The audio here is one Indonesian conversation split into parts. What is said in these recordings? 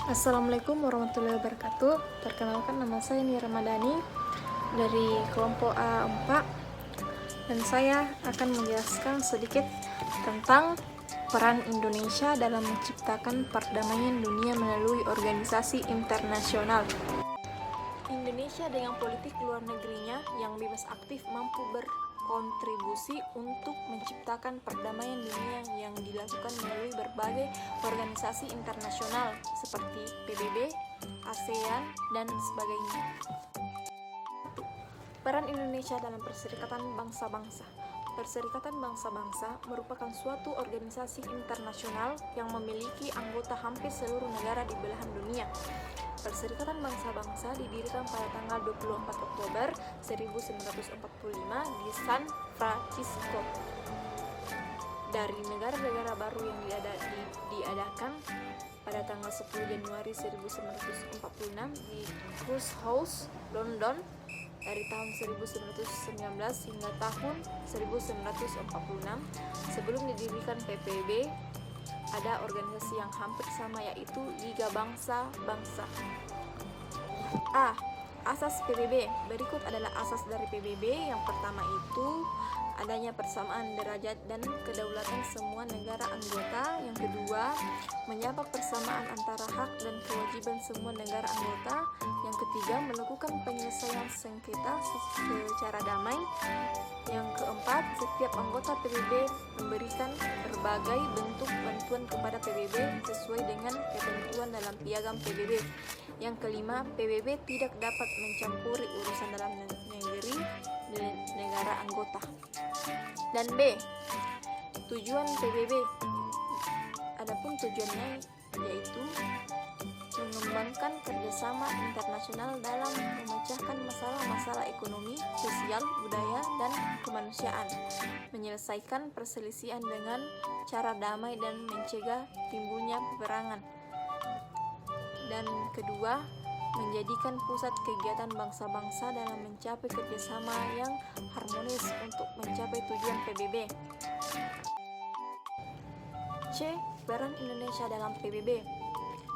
Assalamualaikum warahmatullahi wabarakatuh. Perkenalkan, nama saya Nia Ramadhani dari kelompok A4 dan saya akan menjelaskan sedikit tentang peran Indonesia dalam menciptakan perdamaian dunia melalui organisasi internasional. Indonesia dengan politik luar negerinya yang bebas aktif mampu berkontribusi untuk menciptakan perdamaian dunia yang dilakukan melalui berbagai organisasi internasional seperti PBB, ASEAN, dan sebagainya. Peran Indonesia dalam Perserikatan Bangsa-Bangsa. Perserikatan Bangsa-Bangsa merupakan suatu organisasi internasional yang memiliki anggota hampir seluruh negara di belahan dunia. Perserikatan Bangsa-Bangsa didirikan pada tanggal 24 Oktober 1945 di San Francisco. Dari negara-negara baru yang diadakan pada tanggal 10 Januari 1946 di Cruz House, London, dari tahun 1919 hingga tahun 1946. Sebelum didirikan PBB, ada organisasi yang hampir sama, yaitu Liga Bangsa-Bangsa. Asas PBB. Berikut adalah asas dari PBB. Yang pertama itu adanya persamaan derajat dan kedaulatan semua negara anggota. Yang kedua, menyapa persamaan antara hak dan kewajiban semua negara anggota. Yang ketiga, melakukan penyelesaian sengketa secara damai. Yang keempat, setiap anggota PBB memberikan berbagai bentuk bantuan kepada PBB sesuai dengan ketentuan dalam piagam PBB. Yang kelima, PBB tidak dapat mencampuri urusan dalam negeri negara anggota. Dan B, tujuan PBB. Adapun tujuannya yaitu mengembangkan kerjasama internasional dalam memecahkan masalah-masalah ekonomi, sosial, budaya, dan kemanusiaan, menyelesaikan perselisihan dengan cara damai dan mencegah timbulnya peperangan. Dan kedua, menjadikan pusat kegiatan bangsa-bangsa dalam mencapai kerjasama yang harmonis untuk mencapai tujuan PBB. C. Peran Indonesia dalam PBB.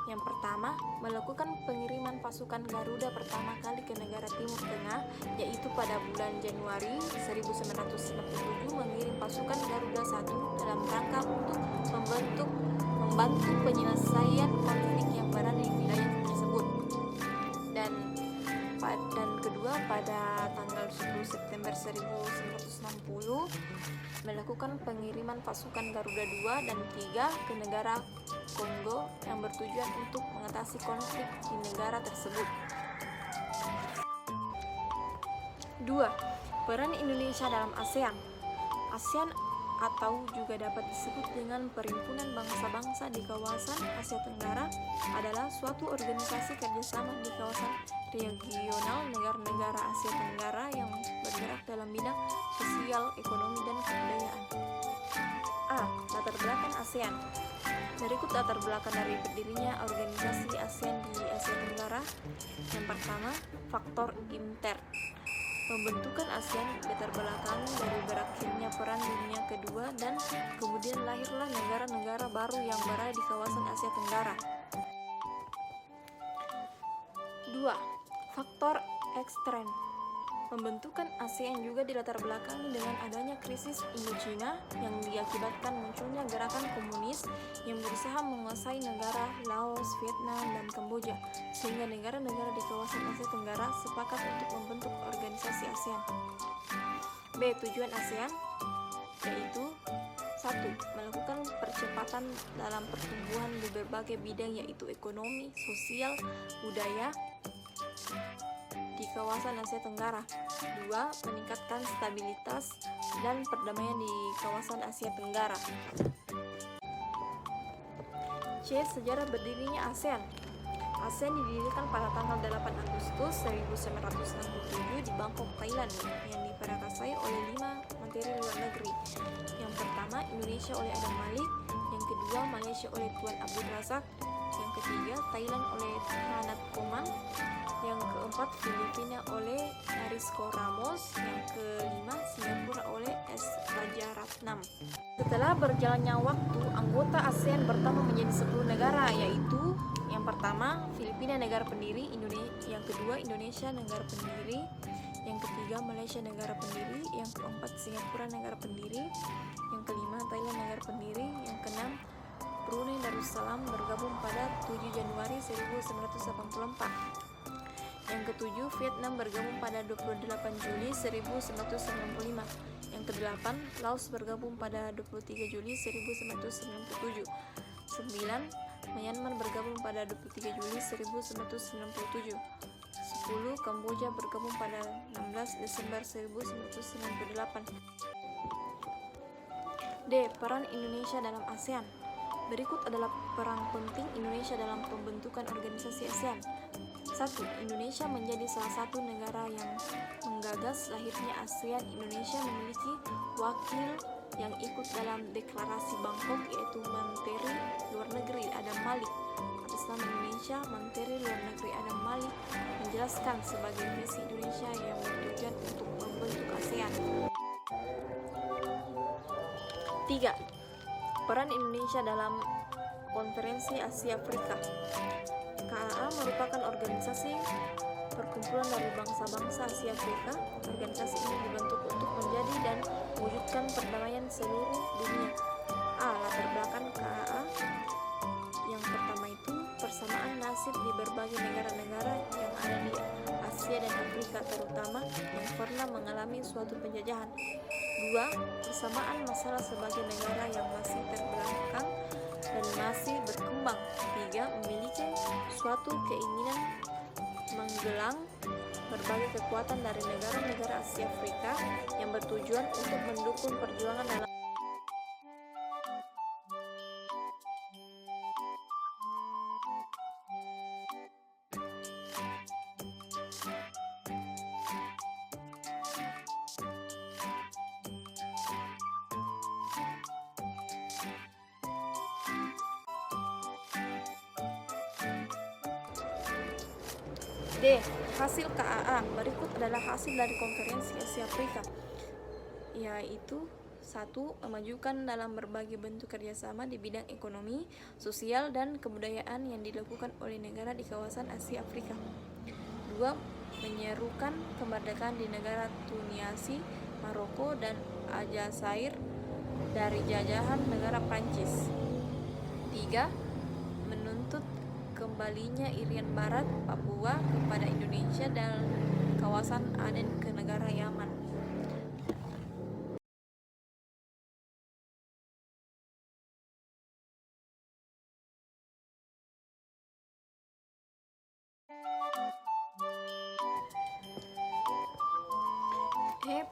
Yang pertama, melakukan pengiriman pasukan Garuda pertama kali ke negara Timur Tengah, yaitu pada bulan Januari 1997 mengirim pasukan Garuda 1 dalam rangka untuk membantu penyelesaian konflik yang berada di wilayah tersebut. Dan kedua, pada tanggal 10 September 1960 melakukan pengiriman pasukan Garuda 2 dan 3 ke negara Kongo yang bertujuan untuk mengatasi konflik di negara tersebut. 2. Peran Indonesia dalam ASEAN. ASEAN atau juga dapat disebut dengan Perhimpunan Bangsa-Bangsa di kawasan Asia Tenggara adalah suatu organisasi kerjasama di kawasan regional negara-negara Asia Tenggara yang bergerak dalam bidang sosial, ekonomi, dan kebudayaan. A. Latar belakang ASEAN. Berikut latar belakang dari berdirinya organisasi ASEAN di Asia Tenggara. Yang pertama, faktor intern. Pembentukan ASEAN latar belakang dari berakhirnya Perang Dunia Kedua dan kemudian lahirlah negara-negara baru yang berada di kawasan Asia Tenggara. 2. Faktor ekstern. Pembentukan ASEAN juga dilatar belakangi dengan adanya krisis Indochina yang diakibatkan munculnya gerakan komunis yang berusaha menguasai negara Laos, Vietnam, dan Kamboja, sehingga negara-negara di kawasan Asia Tenggara sepakat untuk membentuk organisasi ASEAN. B. Tujuan ASEAN yaitu 1. Melakukan percepatan dalam pertumbuhan di berbagai bidang, yaitu ekonomi, sosial, budaya di kawasan Asia Tenggara. 2. Meningkatkan stabilitas dan perdamaian di kawasan Asia Tenggara. C. Sejarah berdirinya ASEAN. ASEAN didirikan pada tanggal 8 Agustus 1967 di Bangkok, Thailand, yang diprakarsai oleh 5 menteri luar negeri. Yang pertama, Indonesia oleh Adam Malik. Yang kedua, Malaysia oleh Tuan Abdul Razak. Yang ketiga, Thailand oleh Hanaud Koman. Yang keempat, Filipina oleh Narisko Ramos. Yang kelima, Singapura oleh S. Rajaratnam. Setelah berjalannya waktu, anggota ASEAN bertambah menjadi 10 negara, yaitu yang pertama pertama, Filipina negara pendiri, yang kedua Indonesia negara pendiri, yang ketiga Malaysia negara pendiri, yang keempat Singapura negara pendiri, yang kelima Thailand negara pendiri, yang keenam Brunei Darussalam bergabung pada 7 Januari 1984. Yang ketujuh, Vietnam bergabung pada 28 Juli 1995. Yang kedelapan, Laos bergabung pada 23 Juli 1997. 9. Myanmar bergabung pada 23 Juli 1997. 10. Kamboja bergabung pada 16 Desember 1998. D. Peran Indonesia dalam ASEAN. Berikut adalah peran penting Indonesia dalam pembentukan organisasi ASEAN. 1. Indonesia menjadi salah satu negara yang menggagas lahirnya ASEAN. Indonesia memiliki wakil yang ikut dalam deklarasi Bangkok, yaitu Menteri Luar Negeri Adam Malik. Atas nama Indonesia, Menteri Luar Negeri Adam Malik menjelaskan sebagai visi Indonesia yang bertujuan untuk membentuk ASEAN. 3. Peran Indonesia dalam Konferensi Asia Afrika. KAA merupakan organisasi perkumpulan dari bangsa-bangsa Asia Afrika. Organisasi ini dibentuk untuk menjadi dan mewujudkan perdamaian seluruh dunia. Latar belakang KAA. Yang pertama itu persamaan nasib di berbagai negara-negara yang ada di Asia dan Afrika, terutama yang pernah mengalami suatu penjajahan. 2. Persamaan masalah sebagai negara yang masih terbelakang dan masih berkembang. 3. Memiliki suatu keinginan menggelang berbagai kekuatan dari negara-negara Asia Afrika yang bertujuan untuk mendukung perjuangan dalam D. Hasil KAA. Berikut adalah hasil dari Konferensi Asia Afrika, yaitu 1. Memajukan dalam berbagai bentuk kerjasama di bidang ekonomi, sosial, dan kebudayaan yang dilakukan oleh negara di kawasan Asia Afrika. 2. Menyerukan kemerdekaan di negara Tunisia, Maroko, dan Aljazair dari jajahan negara Prancis. 3. Menuntut kembalinya Irian Barat, Papua kepada Indonesia dan kawasan Aden ke negara Yaman.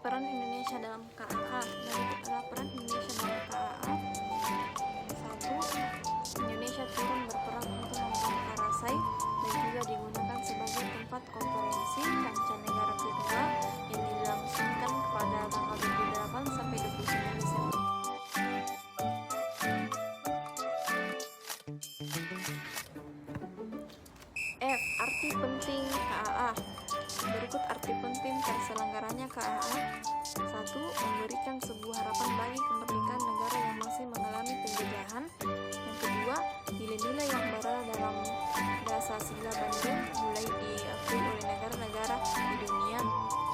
Peran Indonesia dalam KAA. Berikut adalah peran Indonesia dalam KAA. 1. Indonesia turun berperan untuk membuka Rasai dan juga digunakan sebagai tempat konferensi mancanegara kedua yang dilangsungkan pada tanggal 28 sampai 29 Desember. F. Arti penting KAA. Berikut arti penting terselenggaranya KAA. 1. Memberikan sebuah harapan bagi kemerdekaan negara yang masih mengalami penjajahan. Yang kedua, nilai-nilai yang berada dalam Dasar-Sila Bandung mulai diakui oleh negara-negara di dunia.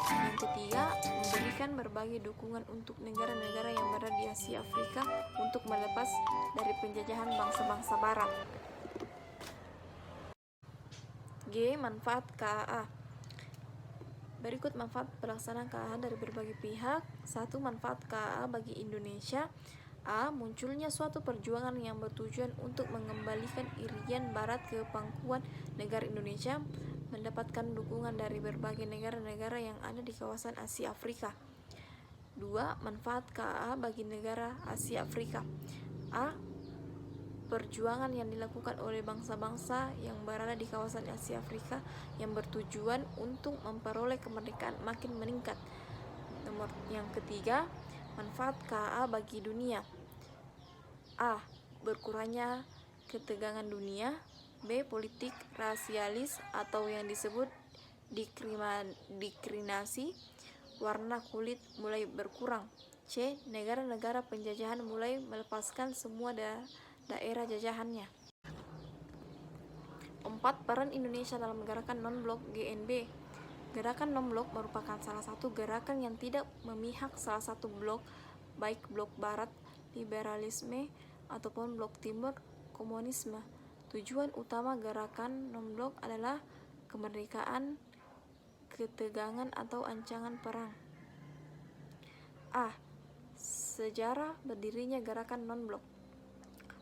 Yang ketiga, memberikan berbagai dukungan untuk negara-negara yang berada di Asia Afrika untuk melepas dari penjajahan bangsa-bangsa Barat. G. Manfaat KAA. Berikut manfaat pelaksanaan KAA dari berbagai pihak. 1. Manfaat KAA bagi Indonesia. A. Munculnya suatu perjuangan yang bertujuan untuk mengembalikan Irian Barat ke pangkuan negara Indonesia, mendapatkan dukungan dari berbagai negara-negara yang ada di kawasan Asia Afrika. 2. Manfaat KAA bagi negara Asia Afrika. A. Perjuangan yang dilakukan oleh bangsa-bangsa yang berada di kawasan Asia Afrika yang bertujuan untuk memperoleh kemerdekaan makin meningkat. Yang ketiga, manfaat KAA bagi dunia. A. Berkurangnya ketegangan dunia. B. Politik rasialis atau yang disebut diskriminasi warna kulit mulai berkurang. C. Negara-negara penjajahan mulai melepaskan semua daerah jajahannya. 4. 4. Peran Indonesia dalam gerakan non-blok GNB. Gerakan non-blok merupakan salah satu gerakan yang tidak memihak salah satu blok, baik blok barat liberalisme ataupun blok timur komunisme. Tujuan utama gerakan non-blok adalah kemerdekaan, ketegangan atau ancaman perang. A. Sejarah berdirinya gerakan non-blok.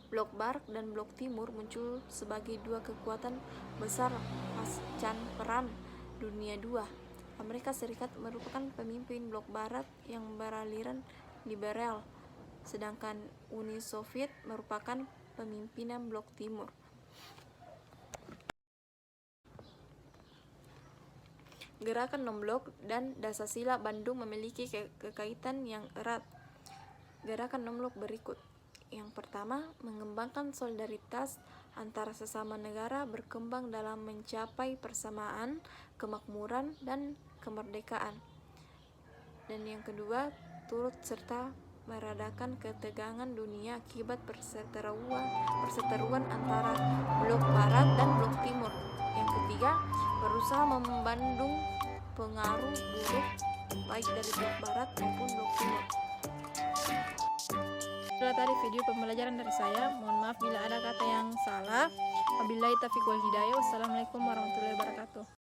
Blok Barat dan Blok Timur muncul sebagai dua kekuatan besar pasca Perang Dunia II. Amerika Serikat merupakan pemimpin Blok Barat yang beraliran liberal, sedangkan Uni Soviet merupakan pemimpinan Blok Timur. Gerakan non-blok dan Dasar-Sila Bandung memiliki kekaitan yang erat. Gerakan non-blok berikut. Yang pertama, mengembangkan solidaritas antara sesama negara berkembang dalam mencapai persamaan, kemakmuran, dan kemerdekaan. Dan yang kedua, turut serta meredakan ketegangan dunia akibat perseteruan antara blok barat dan blok timur. Yang ketiga, berusaha membendung pengaruh buruk baik dari blok barat maupun blok timur. Itulah tadi video pembelajaran dari saya. Mohon maaf bila ada kata yang salah. Wabillahi taufiq wal hidayah. Wassalamualaikum warahmatullahi wabarakatuh.